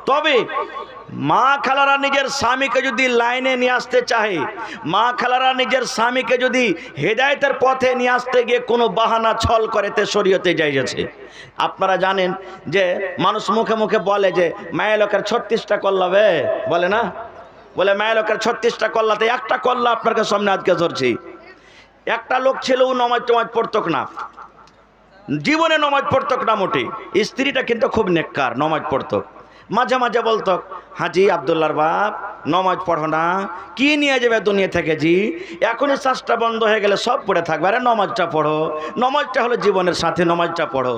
তবে মা খালারা নিজের স্বামীকে যদি লাইনে নিয়ে আসতে চাহে, মা খালারা নিজের স্বামীকে যদি হেদায়েতের পথে নিয়ে আসতে গিয়ে কোনো বাহানা ছল করেতে শরীয়তে যাইছে। আপনারা জানেন যে মানুষ মুখে মুখে বলে যে মায়ের লোকের 36টা কল্লাবে, বলে না, বলে মায়ের লোকের 36টা কল্লাতে একটা কল্লা আপনার সামনে আজকে ধরছি। একটা লোক ছিল, ও নমাজ টমাজ পড়তক না, জীবনে নমাজ পড়তক না মোটে। স্ত্রীটা কিন্তু খুব নেককার, নমাজ পড়তক। মাঝে মাঝে বলতো, হাজি আব্দুল্লাহর বাপ নমাজ পড়ো না, কি নিয়ে যাবে দুনিয়া থেকে জি, এখনই শ্বাসটা বন্ধ হয়ে গেলে সব পড়ে থাকবে, আরে নমাজটা পড়ো, নমাজটা হলো জীবনের সাথে, নমাজটা পড়ো।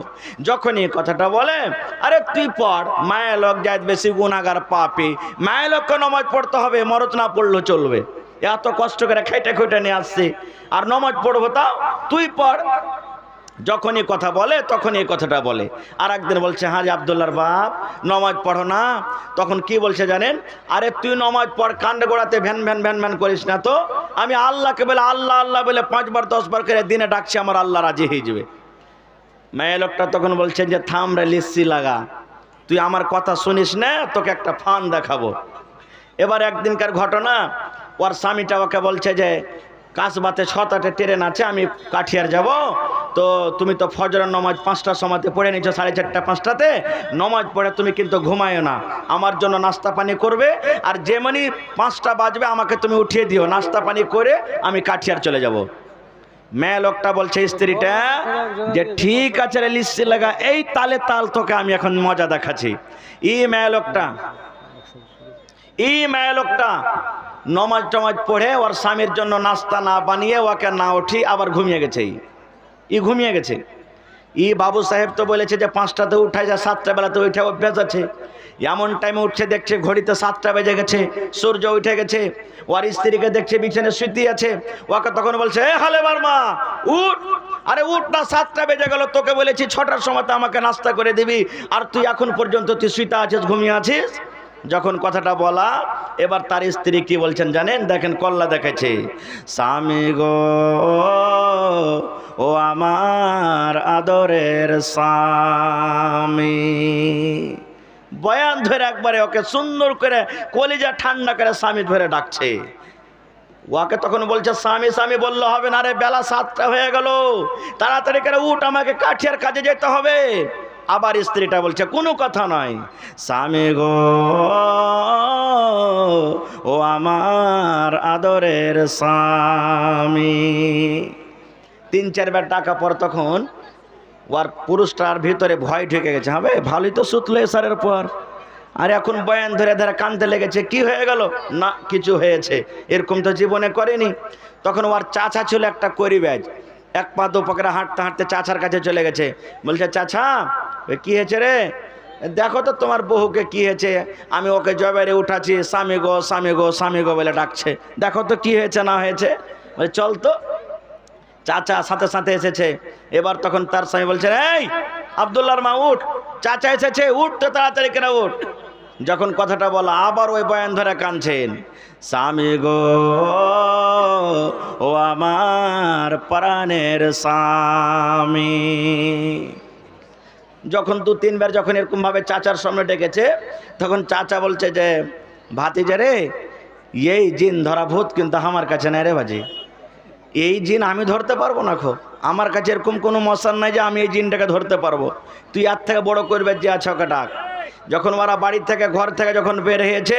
যখনই কথাটা বলে, আরে তুই পড়, মায়ের লোক যায় বেশি গুনাহগার পাপী, মায়ের লোককে নমাজ পড়তে হবে, মরদ না পড়লেও চলবে, এত কষ্ট করে খেটে খুঁটে নিয়ে আসছে, আর নমাজ পড়বো তাও, তুই পড়। যখনই কথা বলে তখনই এই কথাটা বলে। আর একদিন বলছে, হ্যাঁ আব্দুল্লাহর বাপ নমাজ পড়ো না, তখন কি বলছে জানেন, আরে তুই নমাজ পড়, কান্ডে গোড়াতে ভ্যান ভ্যান ভ্যান ভ্যান করিস না তো, আমি আল্লাহকে বলে আল্লাহ আল্লাহ বলে 5 বার 10 বার করে দিনে ডাকছি, আমার আল্লাহ রাজি হয়ে যাবে। মেয়ে লোকটা তখন বলছে যে থাম রে লিস্সি লাগা, তুই আমার কথা শুনিস না, তোকে একটা ফান দেখাবো। এবার একদিনকার ঘটনা, ওর স্বামীটা ওকে বলছে যে কাসবাতে 7-8 ট্রেন আছে, আমি কাঠিয়ার যাব, তো তুমি তো ফজরের নমাজ 5টার সময়তে পড়ে নিচ্ছ, 4:30 5টাতে নমাজ পড়ে তুমি কিন্তু ঘুমায়ও না, আমার জন্য নাস্তা পানি করবে, আর যেমনি 5টা বাজবে আমাকে তুমি উঠিয়ে দিও, নাস্তা পানি করে আমি কাঠিয়ার চলে যাব। মেয়ে লোকটা বলছে স্ত্রীটা যে ঠিক আছে রে লিস্সি লাগা, এই তালে তাল তোকে আমি এখন মজা দেখাচ্ছি। এই মেয়ে লোকটা নমাজ টমাজ পড়ে ওর স্বামীর জন্য নাস্তা না বানিয়ে ওকে না উঠি আবার ঘুমিয়ে গেছে। ঘুমিয়ে গেছে। বাবু সাহেব তো বলেছে যে 5টাতে উঠায়, যা 7টা বেলাতে উঠে অভ্যাস আছে, এমন টাইমে উঠছে, দেখছে ঘড়িতে 7টা বেজে গেছে, সূর্য উঠে গেছে, ওর স্ত্রীকে দেখছে বিছানে শুতে আছে, ওকে তখন বলছে, এ হালে বারমা উঠ, আরে উঠ না, 7টা বেজে গেল, তোকে বলেছি 6টার সময়তে আমাকে নাস্তা করে দিবি, আর তুই এখন পর্যন্ত তুই শুতে আছিস, ঘুমিয়ে আছিস। যখন কথাটা বলা, এবার তার স্ত্রী কি বলছেন জানেন, দেখেন কল্লা দেখাচ্ছে, স্বামী গো ও আমার আদরের স্বামী, বয়ান ধরে একবারে ওকে সুন্দর করে কলিজা ঠান্ডা করে স্বামী ধরে ডাকছে। ওকে তখন বলছে, স্বামী স্বামী বললে হবে না রে, বেলা 7টা হয়ে গেল, তাড়াতাড়ি করে উঠ, আমাকে কাঠিয়ার কাজে যেতে হবে। আবার স্ত্রীটা বলছে, কোনো কথা নয়, স্বামী গো ও আমার আদরের স্বামী। 3-4 বার ডাকা পর তখন ওর পুরুষটার ভিতরে ভয় ঢুকে গেছে, হবে ভালোই তো সুতলো এসারের পর, আর এখন বয়ান ধরে ধরে কানতে লেগেছে, কি হয়ে গেল, না কিছু হয়েছে, এরকম তো জীবনে করেনি। তখন ওর চাচা ছিল একটা করিবাজ, 1 পা 2 পা করে হাঁটতে হাঁটতে চাচার কাছে চলে গেছে, বলছে, চাচা কি হয়েছে রে, দেখো তো তোমার বহুকে কি হয়েছে, আমি ওকে জবাইরে উঠাচ্ছি, স্বামী গো স্বামী গো স্বামী গো বলে ডাকছে, দেখো তো কি হয়েছে না হয়েছে। বলে চল তো। চাচা সাথে সাথে এসেছে। এবার তখন তার স্বামী বলছেন, এই আব্দুল্লাহর মা উঠ, চাচা এসেছে, উঠ তো তাড়াতাড়ি করে উঠ। যখন কথাটা বলা, আবার ওই বয়ান ধরে কাঁদছেন, স্বামী গো ও আমার প্রাণের স্বামী। যখন 2-3 বার যখন এরকম ভাবে চাচার সামনে ডেকেছে, তখন চাচা বলছে যে, ভাতিজা রে, এই জিন ধরা ভূত কিন্তু আমার কাছে নাই রে বাজি, এই জিন আমি ধরতে পারবো না, আমার কাছে এরকম কোনো মশান নাই যে আমি এই জিনটাকে ধরতে পারবো, তুই আর থেকে বড় করবে যে আছে ওকে ডাক। যখন ওরা বাড়ির থেকে ঘর থেকে যখন বের হয়েছে,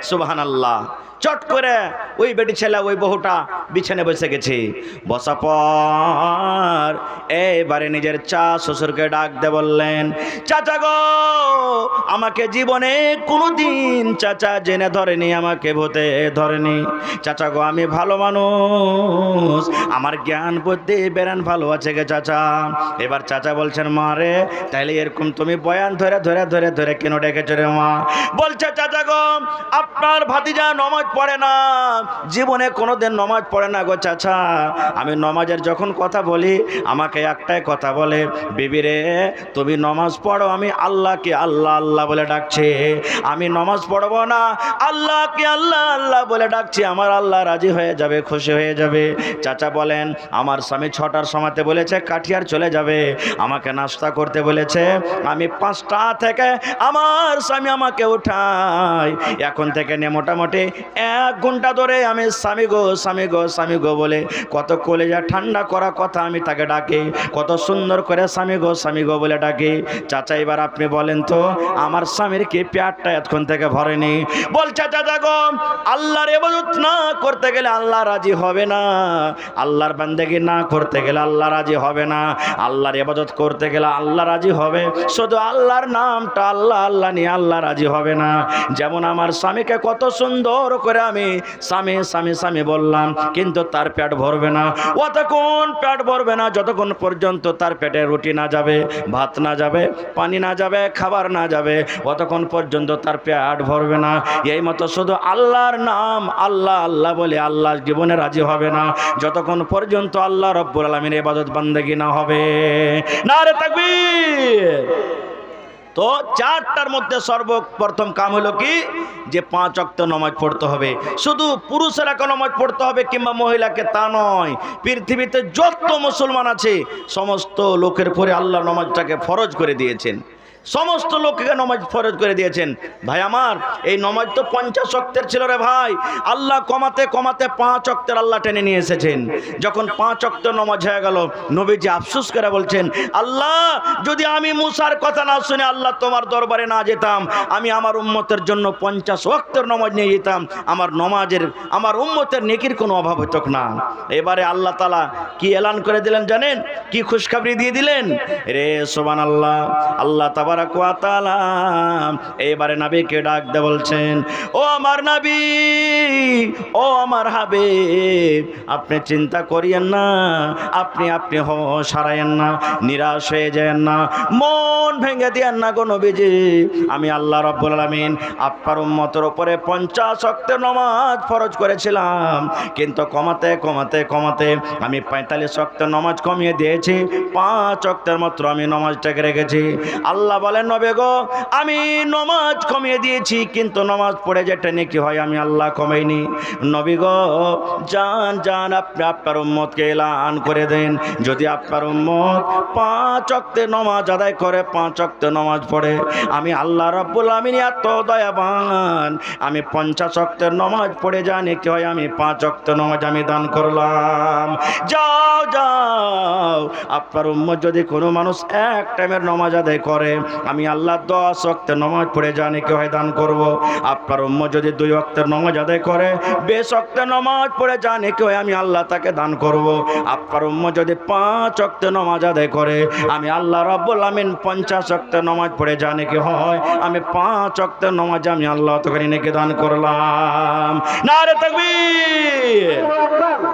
সুবহানাল্লাহ, চট করে ওই বেটি ছেলে ওই বহুটা বিছানে বসে গেছে। বসা পর এবারে নিজের শ্বশুরকে ডাক দে বললেন, চাচা গো আমাকে জীবনে কোনোদিন চাচা জেনে ধরেনি, আমাকে ভূতে ধরেনি, চাচা গো আমি ভালো মানুষ, আমার জ্ঞান বুদ্ধি বেরান ভালো আছে গে চাচা। এবার চাচা বলছেন, মা রে তাইলে এরকম তুমি বয়ান ধরে ধরে ধরে ধরে কেন ডেকেছো রে মা? বলছে, চাচা গো আপনার ভাতিজা নমাজ পড়ে না, জীবনে কোনোদিন নমাজ পড়ে না গো চাচা, আমি নমাজের যখন কথা বলি আমাকে একটাই কথা বলে, বিবি রে তুমি নমাজ পড়ো, আমি আল্লাহকে আল্লাহ আল্লাহ বলে ডাকছে, আমি নামাজ পড়বো না, আল্লাহকে আল্লাহ আল্লাহ বলে ডাকছি, আমার আল্লাহ রাজি হয়ে যাবে, খুশি হয়ে যাবে। চাচা বলেন, আমার স্বামী 6টার সময়তে বলেছে কাঠিয়ার চলে যাবে, আমাকে নাস্তা করতে বলেছে, আমি 5টা থেকে আমার স্বামী আমাকে উঠায়, এখন থেকে নিয়ে মোটামুটি 1 ঘন্টা ধরে আমি স্বামী গো স্বামী গো স্বামী গো বলে কত কলেজা ঠান্ডা করা কথা আমি তাকে ডাকি, কত সুন্দর করে স্বামী গো বলে ডাকি। চাচা এবার আপনি বলেন তো, আমার স্বামীর কি পেটটা এতক্ষণ থেকে ভরেনি? বলছে চাচা গো, আল্লাহর ইবাদত না করতে গেলে আল্লাহ রাজি হবে না, আল্লাহর বান্দেগি না করতে গেলে আল্লাহ রাজি হবে না, আল্লাহর ইবাদত করতে গেলে আল্লাহ রাজি হবে, শুধু আল্লাহর নামটা আল্লাহ আল্লাহ নিয়ে আল্লাহ রাজি হবে না। যেমন আমার স্বামীকে কত সুন্দর করে আমি স্বামী স্বামী স্বামী বললাম, কিন্তু তার পেট ভরবে না, অতক্ষণ পেট ভরবে না যতক্ষণ পর্যন্ত তার পেটে রুটি না যাবে, ভাত না যাবে, পানি না যাবে, খাবার না যাবে, অতক্ষণ পর্যন্ত তার পেট ভরবে না। এই মতো শুধু আল্লাহর নাম আল্লাহ আল্লাহ বলে আল্লাহ জীবনে রাজি হবে না যতক্ষণ পর্যন্ত আল্লাহ রব্বুল আলামিনের ইবাদত বান্দেগি না হবে। নারে তাকবীর। তো 4টার মধ্যে সর্বপ্রথম কাম হলো কি, যে 5 ওয়াক্ত নামাজ পড়তে হবে। শুধু পুরুষেরা নামাজ পড়তে হবে কিংবা মহিলাকে তা নয়, পৃথিবীতে যত মুসলমান আছে সমস্ত লোকের পরে আল্লাহ নামাজটাকে ফরজ করে দিয়েছেন, সমস্ত লোককে নামাজ ফরজ করে দিয়েছেন। ভাই আমার, এই নামাজ তো 50 ওয়াক্তের ছিল রে ভাই, আল্লাহ কমাতে কমাতে 5 ওয়াক্তের আল্লাহ টেনে নিয়ে এসেছেন। যখন 5 ওয়াক্ত নামাজ হয়ে গেল, নবীজি আফসোস করে বলছেন, আল্লাহ যদি আমি মুসার কথা না শুনে আল্লাহ তোমার দরবারে না যেতাম, আমি আমার উম্মতের জন্য 50 ওয়াক্তের নামাজ নিয়ে যেতাম, আমার উম্মতের নেকির কোনো অভাব হতো না। এবারে আল্লাহ তাআলা কি এলান করে দিলেন জানেন? কি খুশখবরি দিয়ে দিলেন রে সুবহানাল্লাহ। আল্লাহ তাবারাক ওয়া তাআলা এবারে নবীকে ডাক দিয়ে বলছেন, ও আমার নবী, ও আমার হাবিব, আপনি চিন্তা করিয়েন না, আপনি হোশ হারায়েন না, নিরাশ হয়ে যায়েন না, মন ভেঙে দিয়েন না গো নবীজি। আমি আল্লাহ রাব্বুল আলামিন আপনার উম্মতের উপরে 50 ওয়াক্তের নামাজ ফরজ করেছিলাম, কিন্তু কমাতে কমাতে কমাতে আমি 45 ওয়াক্তের নামাজ কমিয়ে দিয়েছি, 5 ওয়াক্তের মাত্র আমি নামাজটাকে রেখেছি। আল্লাহ বলেন, নবী গো, আমি নামাজ কমিয়ে দিয়েছি, কিন্তু নামাজ পড়ে যেটা নেকি হয় আমি আল্লাহ কমাইনি। নবী গো, জান আপনি আপনার উম্মতকে এলান করে দেন, যদি আপনার উম্মত 5 ওয়াক্তের নামাজ আদায় করে, 5 ওয়াক্তের নামাজ পড়ে, আমি আল্লাহ রাব্বুল আমিন এত দয়াবান, আমি 50 ওয়াক্তের নামাজ পড়ে জানি কি হয়, আমি 5 ওয়াক্তের নামাজ আমি দান করলাম। যাও আপনার উম্মত যদি কোনো মানুষ এক টাইমের নামাজ আদায় করে, আমি আল্লাহ 10 ওয়াক্তের নামাজ পড়ে জানি কি হয় দান করব। আপনার উম্মত যদি 2 ওয়াক্তের নামাজ আদায় করে, 20 ওয়াক্তের নামাজ পড়ে জানি কি হয় আমি আল্লাহ তাকে দান করব। আপনার উম্মত যদি 5 ওয়াক্তের নামাজ আদায় করে, আমি আল্লাহ রাব্বুল আমিন 50 ওয়াক্তের নামাজ পড়ে জানি কি হয়, আমি 5 ওয়াক্তের নামাজ আমি আল্লাহ তাকে নেকি দান করলাম। নারে তাকবীর।